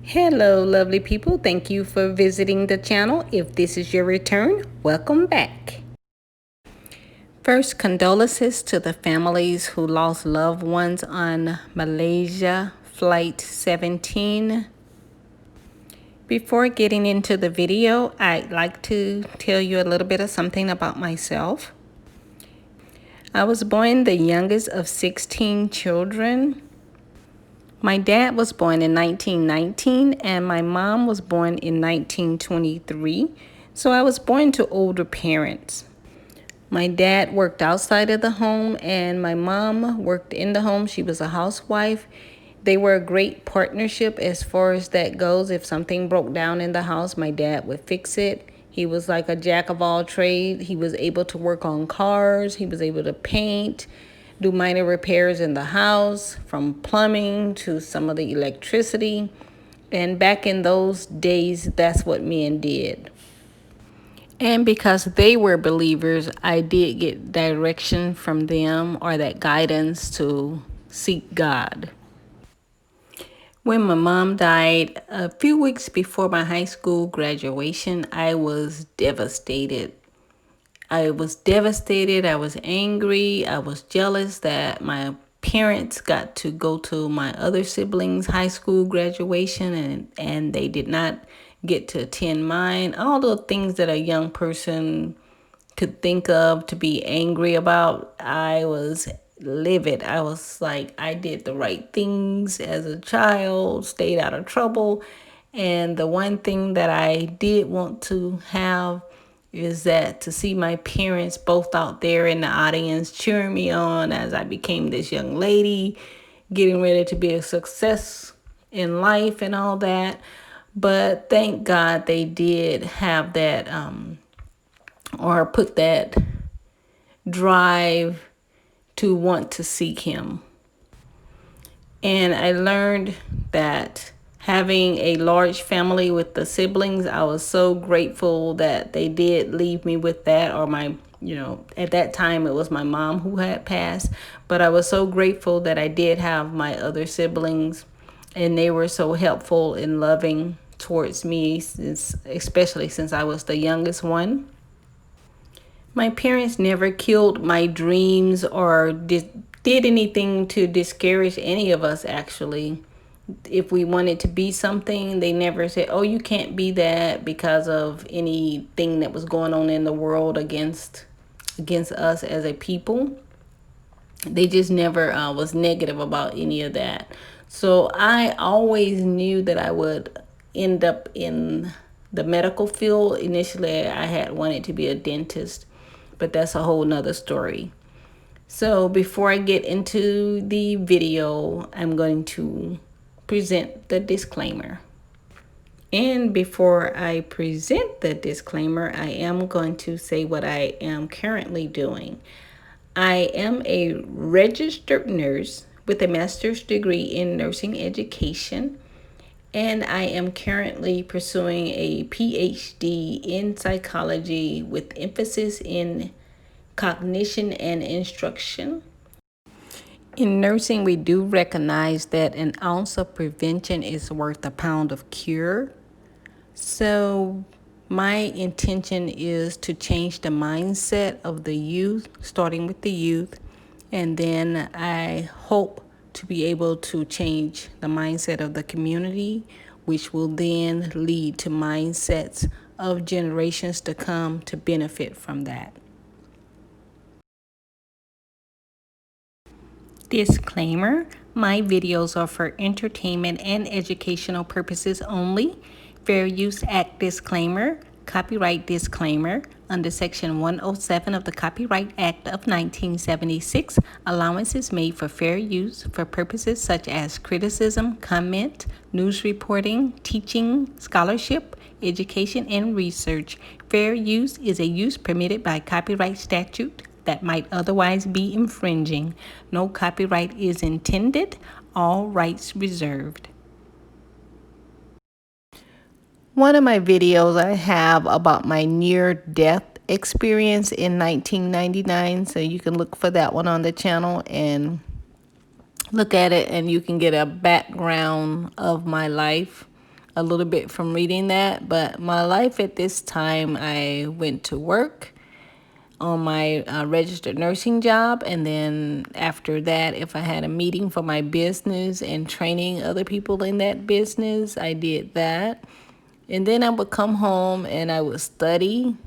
Hello, lovely people. Thank you for visiting the channel. If this is your return, welcome back. First, condolences to the families who lost loved ones on Malaysia Flight 17. Before getting into the video, I'd like to tell you a little bit of something about myself. I was born the youngest of 16 children. My dad was born in 1919 and my mom was born in 1923. So I was born to older parents. My dad worked outside of the home and my mom worked in the home. She was a housewife. They were a great partnership as far as that goes. If something broke down in the house, my dad would fix it. He was like a jack of all trades. He was able to work on cars. He was able to paint, do minor repairs in the house, from plumbing to some of the electricity. And back in those days, that's what men did. And because they were believers, I did get direction from them or that guidance to seek God. When my mom died a few weeks before my high school graduation, I was devastated. I was angry. I was jealous that my parents got to go to my other siblings' high school graduation and they did not get to attend mine. All the things that a young person could think of to be angry about, I was livid. I was like, I did the right things as a child, stayed out of trouble. And the one thing that I did want to have is that to see my parents both out there in the audience cheering me on as I became this young lady, getting ready to be a success in life and all that. But thank God they did have that or put that drive to want to seek him. And I learned that having a large family with the siblings, I was so grateful that they did leave me with that, or at that time it was my mom who had passed, but I was so grateful that I did have my other siblings and they were so helpful and loving towards me, especially since I was the youngest one. My parents never killed my dreams or did anything to discourage any of us, actually. If we wanted to be something, they never said, oh, you can't be that because of anything that was going on in the world against us as a people. They just never was negative about any of that. So I always knew that I would end up in the medical field. Initially, I had wanted to be a dentist, but that's a whole nother story. So before I get into the video, I'm going to present the disclaimer. And before I present the disclaimer, I am going to say what I am currently doing. I am a registered nurse with a master's degree in nursing education, and I am currently pursuing a PhD in psychology with emphasis in cognition and instruction. In nursing, we do recognize that an ounce of prevention is worth a pound of cure. So my intention is to change the mindset of the youth, starting with the youth, and then I hope to be able to change the mindset of the community, which will then lead to mindsets of generations to come to benefit from that. Disclaimer: my videos are for entertainment and educational purposes only. Fair Use Act disclaimer, copyright disclaimer. Under Section 107 of the Copyright Act of 1976, allowance is made for fair use for purposes such as criticism, comment, news reporting, teaching, scholarship, education, and research. Fair use is a use permitted by copyright statute that might otherwise be infringing. No copyright is intended. All rights reserved. One of my videos I have about my near-death experience in 1999, so you can look for that one on the channel and look at it and you can get a background of my life. a little bit from reading that. But my life at this time, I went to work on my registered nursing job. And then after that, if I had a meeting for my business and training other people in that business, I did that. And then I would come home and I would study.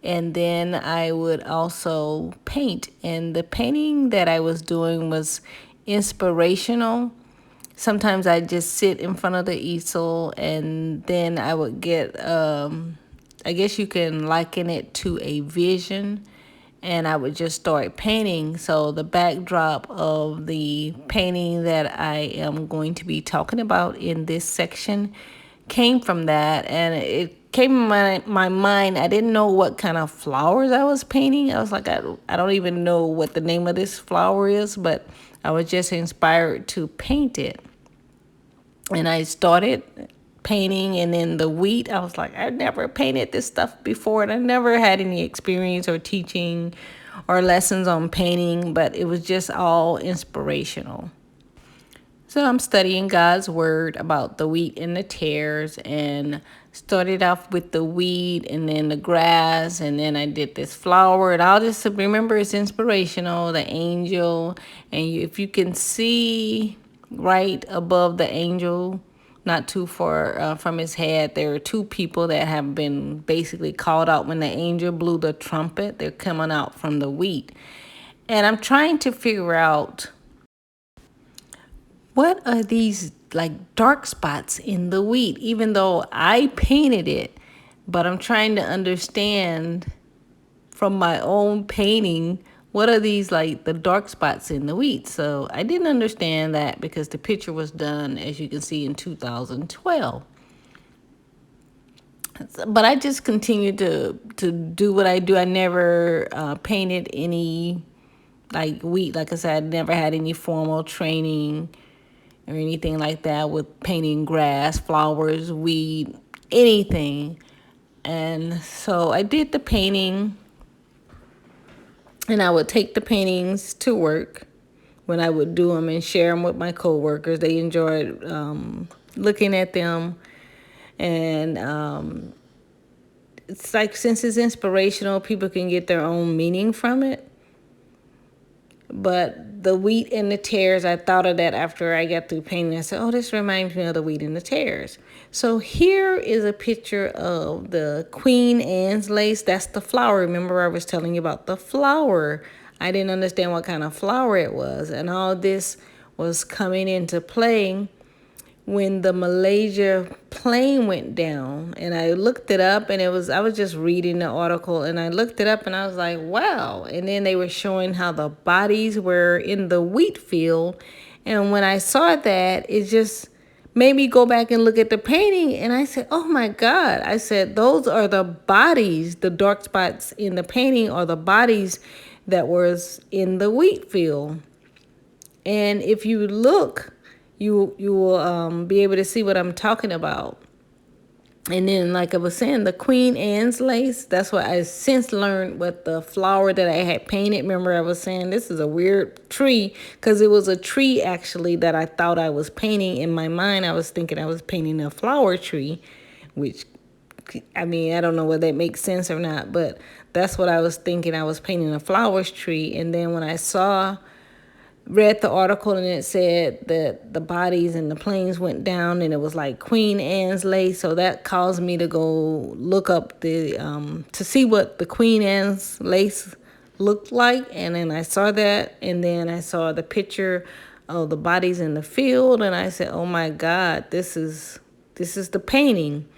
And then I would also paint. And the painting that I was doing was inspirational. Sometimes I just sit in front of the easel, and then I would get, I guess you can liken it to a vision, and I would just start painting. So the backdrop of the painting that I am going to be talking about in this section came from that, and it came in my mind. I didn't know what kind of flowers I was painting. I was like, I don't even know what the name of this flower is, but I was just inspired to paint it. And I started painting, and then the wheat, I was like, I've never painted this stuff before, and I never had any experience or teaching or lessons on painting, but it was just all inspirational. So I'm studying God's word about the wheat and the tares, and started off with the wheat and then the grass, and then I did this flower, and I'll just remember it's inspirational, the angel. And if you can see right above the angel, not too far from his head, there are two people that have been basically called out when the angel blew the trumpet. They're coming out from the wheat. And I'm trying to figure out, what are these like dark spots in the wheat? Even though I painted it, but I'm trying to understand from my own painting, what are these like the dark spots in the wheat? So I didn't understand that because the picture was done, as you can see, in 2012. But I just continued to do what I do. I never painted any like wheat. Like I said, I never had any formal training or anything like that with painting grass, flowers, weed, anything. And so I did the painting, and I would take the paintings to work when I would do them and share them with my coworkers. They enjoyed looking at them. And it's like, since it's inspirational, people can get their own meaning from it. But the wheat and the tares, I thought of that after I got through painting. I said, oh, this reminds me of the wheat and the tares. So here is a picture of the Queen Anne's lace. That's the flower. Remember, I was telling you about the flower. I didn't understand what kind of flower it was. And all this was coming into play when the Malaysia plane went down. And I looked it up, and I was just reading the article, and I looked it up, and I was like, wow. And then they were showing how the bodies were in the wheat field. And when I saw that, it just made me go back and look at the painting, and I said, oh my God. I said, those are the bodies. The dark spots in the painting are the bodies that was in the wheat field. And if you look, you will be able to see what I'm talking about. And then, like I was saying, the Queen Anne's lace, that's what I since learned what the flower that I had painted. Remember, I was saying this is a weird tree, because it was a tree actually that I thought I was painting. In my mind, I was thinking I was painting a flower tree, which, I mean, I don't know whether that makes sense or not, but that's what I was thinking. I was painting a flowers tree. And then when I read the article, and it said that the bodies and the planes went down, and it was like Queen Anne's lace. So that caused me to go look up to see what the Queen Anne's lace looked like. And then I saw that, and then I saw the picture of the bodies in the field, and I said, oh my God, this is the painting.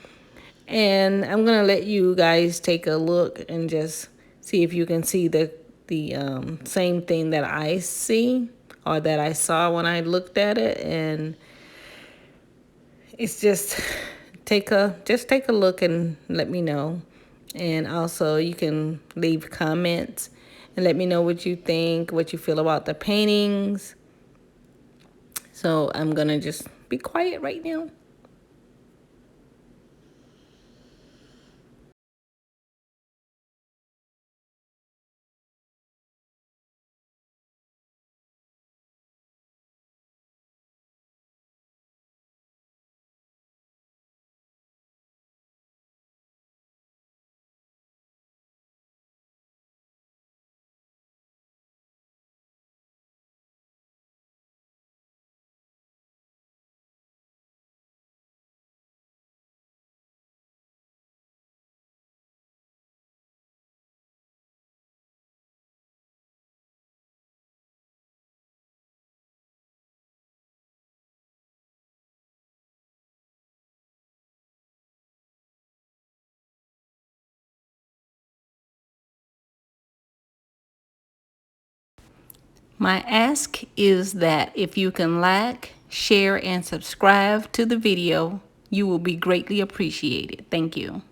And I'm gonna let you guys take a look and just see if you can see the same thing that I see, or that I saw when I looked at it. And it's just take a look and let me know. And also, you can leave comments and let me know what you think, what you feel about the paintings. So I'm gonna just be quiet right now. My ask is that if you can like, share, and subscribe to the video, you will be greatly appreciated. Thank you.